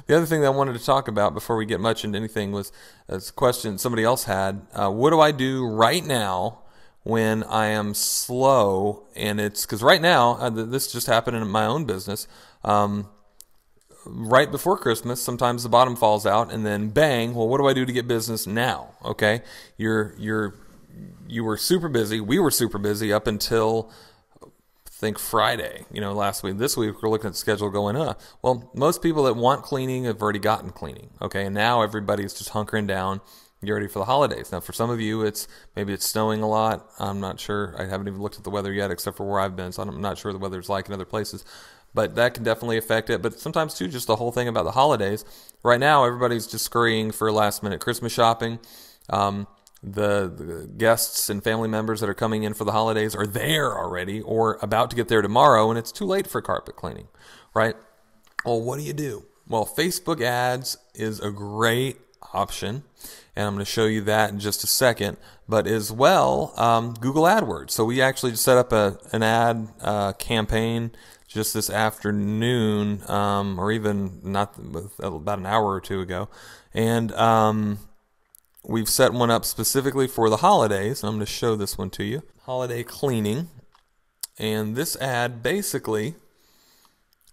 The other thing that I wanted to talk about before we get much into anything was a question somebody else had. What do I do right now when I am slow? And it's because right now, this just happened in my own business. Right before Christmas, sometimes the bottom falls out, and then bang. Well, what do I do to get business now? Okay, you were super busy. We were super busy up until think Friday, last week. This week we're looking at the schedule going up. Well, most people that want cleaning have already gotten cleaning. Okay, and now everybody's just hunkering down, get ready for the holidays. Now, for some of you, maybe it's snowing a lot. I'm not sure. I haven't even looked at the weather yet, except for where I've been, so I'm not sure the weather's like in other places. But that can definitely affect it. But sometimes too, just the whole thing about the holidays. Right now, everybody's just scurrying for last minute Christmas shopping. The guests and family members that are coming in for the holidays are there already or about to get there tomorrow, and it's too late for carpet cleaning, right? Well, what do? Well, Facebook ads is a great option, and I'm going to show you that in just a second, but as well, Google AdWords. So we actually just set up an ad campaign just this afternoon, or even not about an hour or two ago, and we've set one up specifically for the holidays. I'm going to show this one to you. Holiday cleaning. And this ad basically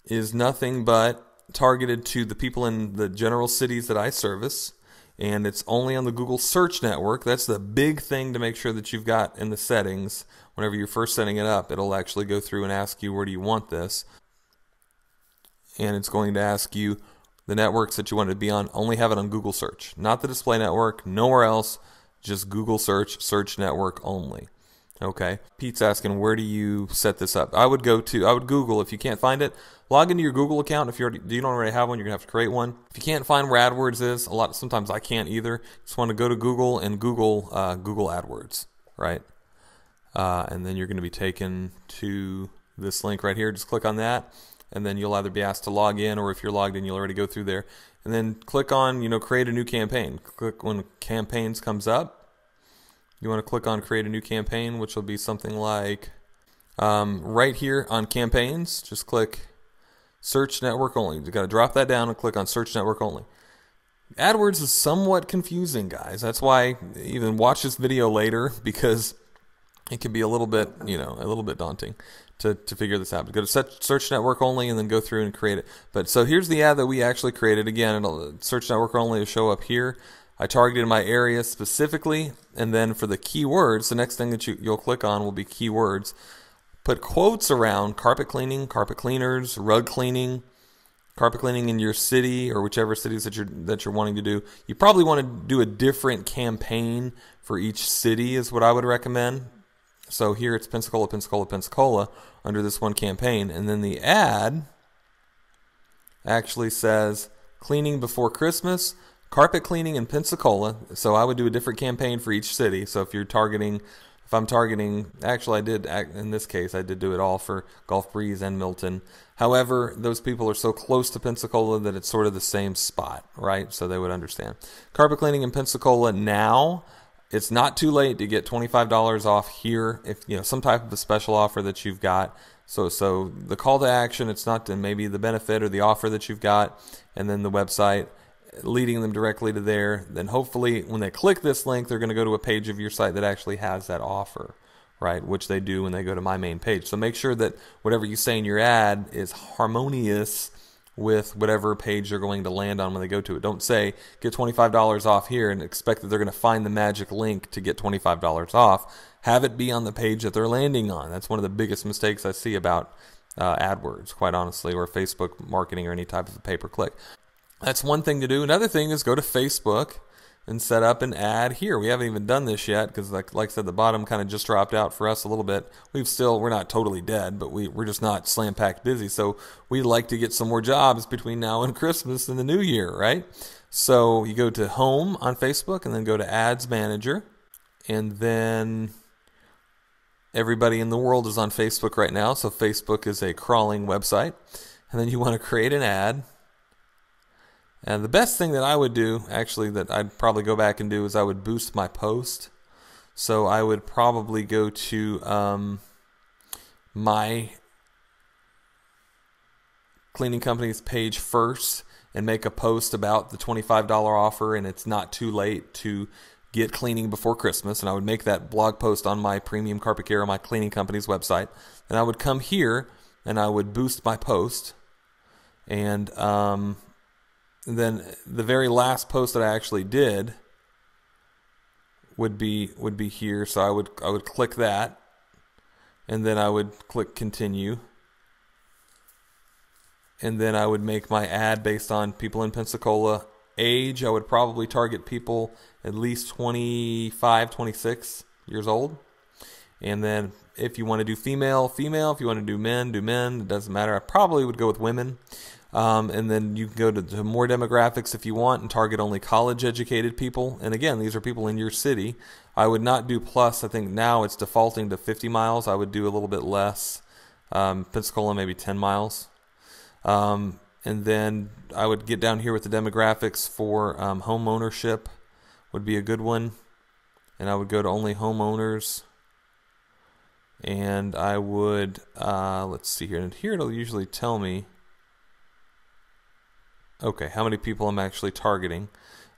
is nothing but targeted to the people in the general cities that I service. And it's only on the Google Search Network. That's the big thing to make sure that you've got in the settings. Whenever you're first setting it up, it'll actually go through and ask you, where do you want this? And it's going to ask you the networks that you want to be on. Only have it on Google Search, not the display network, nowhere else, just Google Search Network only. Okay. Pete's asking, where do you set this up? I would Google. If you can't find it, log into your Google account. If you don't already have one, you're gonna have to create one. If you can't find where AdWords is, sometimes I can't either. Just want to go to Google and Google AdWords, right? And then you're going to be taken to this link right here. Just click on that. And then you'll either be asked to log in, or if you're logged in, you'll already go through there. And then click on, create a new campaign. Click when campaigns comes up. You want to click on create a new campaign, which will be something like right here on campaigns. Just click search network only. You got to drop that down and click on search network only. AdWords is somewhat confusing, guys. That's why even watch this video later, because it can be a little bit daunting to figure this out. But go to search network only and then go through and create it. But so here's the ad that we actually created. Again, search network only will show up here. I targeted my area specifically, and then for the keywords, the next thing that you'll click on will be keywords. Put quotes around carpet cleaning, carpet cleaners, rug cleaning, carpet cleaning in your city or whichever cities that you're wanting to do. You probably want to do a different campaign for each city is what I would recommend. So here it's Pensacola, Pensacola, Pensacola under this one campaign. And then the ad actually says cleaning before Christmas, carpet cleaning in Pensacola. So I would do a different campaign for each city. So if I'm targeting, actually in this case, I did do it all for Gulf Breeze and Milton. However, those people are so close to Pensacola that it's sort of the same spot, right? So they would understand. Carpet cleaning in Pensacola now. It's not too late to get $25 off here if some type of a special offer that you've got. So the call to action, it's not to maybe the benefit or the offer that you've got, and then the website leading them directly to there. Then hopefully when they click this link, they're going to go to a page of your site that actually has that offer, right? Which they do when they go to my main page. So make sure that whatever you say in your ad is harmonious with whatever page they're going to land on when they go to it. Don't say get $25 off here and expect that they're going to find the magic link to get $25 off. Have it be on the page that they're landing on. That's one of the biggest mistakes I see about AdWords, quite honestly, or Facebook marketing or any type of pay-per-click. That's one thing to do. Another thing is go to Facebook and set up an ad here. We haven't even done this yet because, like I said, the bottom kind of just dropped out for us a little bit. We're not totally dead, but we're just not slam-packed busy. So we like to get some more jobs between now and Christmas and the New Year, right? So you go to Home on Facebook and then go to Ads Manager. And then everybody in the world is on Facebook right now. So Facebook is a crawling website. And then you want to create an ad. And the best thing that I would do, actually, that I'd probably go back and do is I would boost my post. So I would probably go to my cleaning company's page first and make a post about the $25 offer, and it's not too late to get cleaning before Christmas. And I would make that blog post on my Premium Carpet Care, my cleaning company's website. And I would come here and I would boost my post. And then the very last post that I actually did would be here. So I would click that, and then I would click continue. And then I would make my ad based on people in Pensacola. Age, I would probably target people at least 25, 26 years old. And then if you want to do female, female. If you want to do men, do men. It doesn't matter. I probably would go with women. And then you can go to more demographics if you want and target only college-educated people. And again, these are people in your city. I would not do plus. I think now it's defaulting to 50 miles. I would do a little bit less. Pensacola, maybe 10 miles. And then I would get down here with the demographics for home ownership would be a good one. And I would go to only homeowners. And I would, let's see here. And here it'll usually tell me, okay, how many people I'm actually targeting.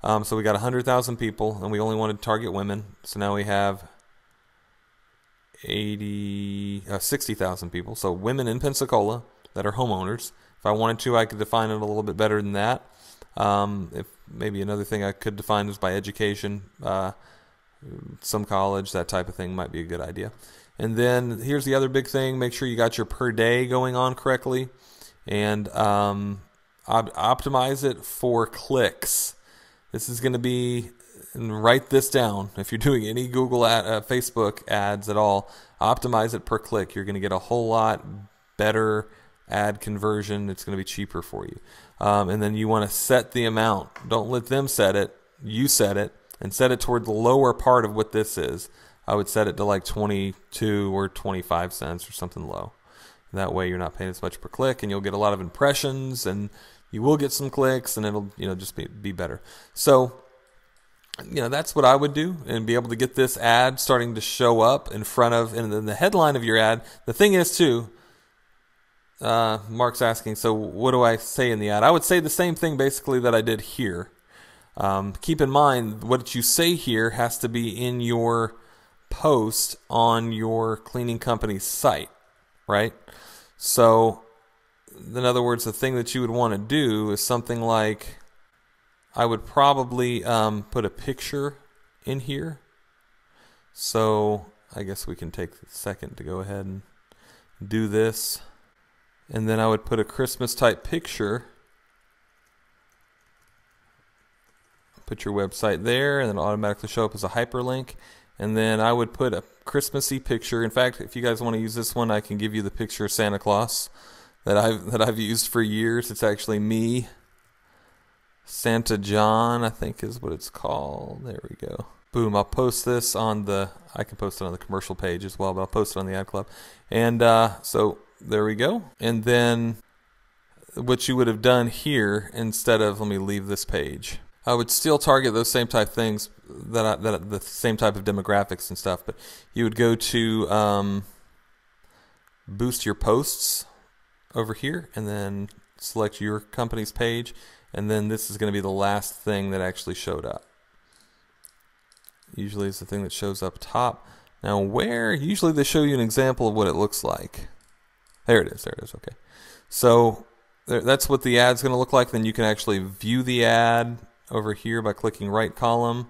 So we got 100,000 people, and we only wanted to target women. So now we have 60,000 people. So women in Pensacola that are homeowners. If I wanted to, I could define it a little bit better than that. If maybe another thing I could define is by education, some college, that type of thing might be a good idea. And then here's the other big thing. Make sure you got your per day going on correctly. And optimize it for clicks. This is going to be, and write this down. If you're doing any Google Facebook ads at all, optimize it per click. You're going to get a whole lot better ad conversion. It's going to be cheaper for you. And then you want to set the amount. Don't let them set it. You set it, and set it toward the lower part of what this is. I would set it to like 22 or 25 cents or something low. That way you're not paying as much per click, and you'll get a lot of impressions, and you will get some clicks, and it'll just be better. So that's what I would do, and be able to get this ad starting to show up in front of, and then the headline of your ad. The thing is too, Mark's asking, so what do I say in the ad? I would say the same thing basically that I did here. Keep in mind what you say here has to be in your post on your cleaning company's site, right? So, in other words, the thing that you would want to do is something like, I would probably put a picture in here. So, I guess we can take a second to go ahead and do this. And then I would put a Christmas type picture. Put your website there, and then it'll automatically show up as a hyperlink. And then I would put a Christmassy picture. In fact, if you guys want to use this one, I can give you the picture of Santa Claus that I've used for years. It's actually me, Santa John, I think is what it's called. There we go. Boom. I'll post this on I can post it on the commercial page as well, but I'll post it on the Ad Club. And so there we go. And then what you would have done here, instead of, let me leave this page, I would still target those same type things, the same type of demographics and stuff, but you would go to boost your posts over here, and then select your company's page, and then this is going to be the last thing that actually showed up. Usually it's the thing that shows up top. Now usually they show you an example of what it looks like. There it is, okay. So that's what the ad's going to look like. Then you can actually view the ad over here by clicking right column.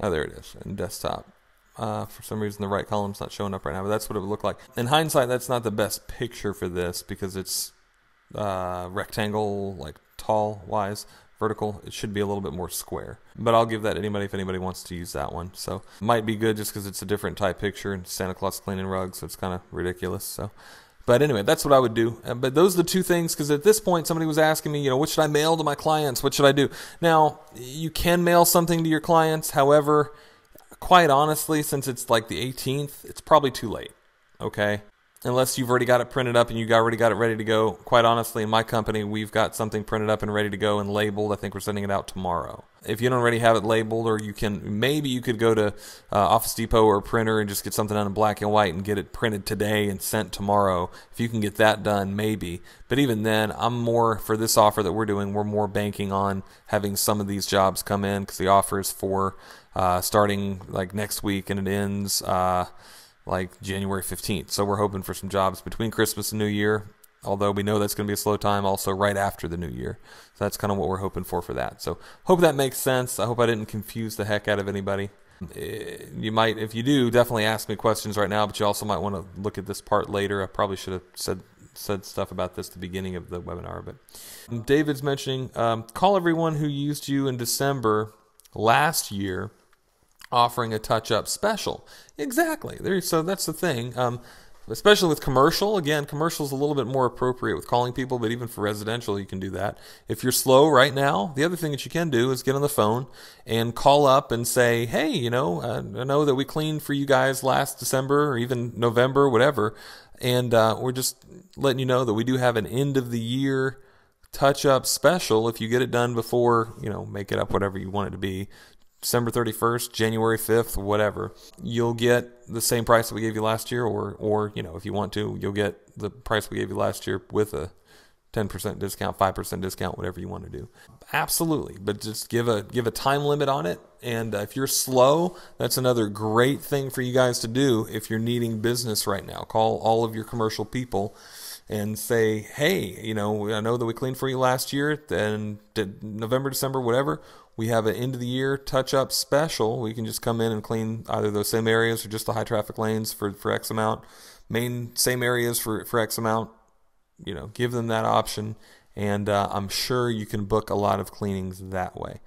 Oh, there it is, in desktop. For some reason the right column's not showing up right now, but that's what it would look like. In hindsight, that's not the best picture for this because it's rectangle, like tall wise, vertical. It should be a little bit more square. But I'll give that to anybody if anybody wants to use that one. So it might be good just because it's a different type picture, and Santa Claus cleaning rugs, so it's kind of ridiculous. So, but anyway, that's what I would do. But those are the two things, because at this point somebody was asking me, what should I mail to my clients? What should I do? Now, you can mail something to your clients. However, quite honestly, since it's like the 18th, it's probably too late. Okay? unless you've already got it printed up and you already got it ready to go. Quite honestly, in my company, we've got something printed up and ready to go and labeled. I think we're sending it out tomorrow. If you don't already have it labeled, or maybe you could go to Office Depot or a printer and just get something done in black and white and get it printed today and sent tomorrow. If you can get that done, maybe. But even then, for this offer that we're doing, we're more banking on having some of these jobs come in, because the offer is for starting like next week, and it ends like January 15th. So we're hoping for some jobs between Christmas and New Year, although we know that's going to be a slow time, also right after the New Year. So that's kind of what we're hoping for that. So hope that makes sense. I hope I didn't confuse the heck out of anybody. You might, if you do, definitely ask me questions right now, but you also might want to look at this part later. I probably should have said stuff about this at the beginning of the webinar. But David's mentioning, call everyone who used you in December last year offering a touch-up special. Exactly. So that's the thing. Especially with commercial. Again, commercial is a little bit more appropriate with calling people, but even for residential, you can do that. If you're slow right now, the other thing that you can do is get on the phone and call up and say, hey, I know that we cleaned for you guys last December or even November, whatever, and we're just letting you know that we do have an end-of-the-year touch-up special. If you get it done before, make it up whatever you want it to be, December 31st, January 5th, whatever, you'll get the same price that we gave you last year, or if you want to, you'll get the price we gave you last year with a 10% discount, 5% discount, whatever you want to do. Absolutely, but just give a time limit on it. And if you're slow, that's another great thing for you guys to do if you're needing business right now. Call all of your commercial people and say, hey, I know that we cleaned for you last year, then November, December, whatever. We have an end-of-the-year touch-up special. We can just come in and clean either those same areas or just the high-traffic lanes for X amount. Same areas for X amount. Give them that option, and I'm sure you can book a lot of cleanings that way.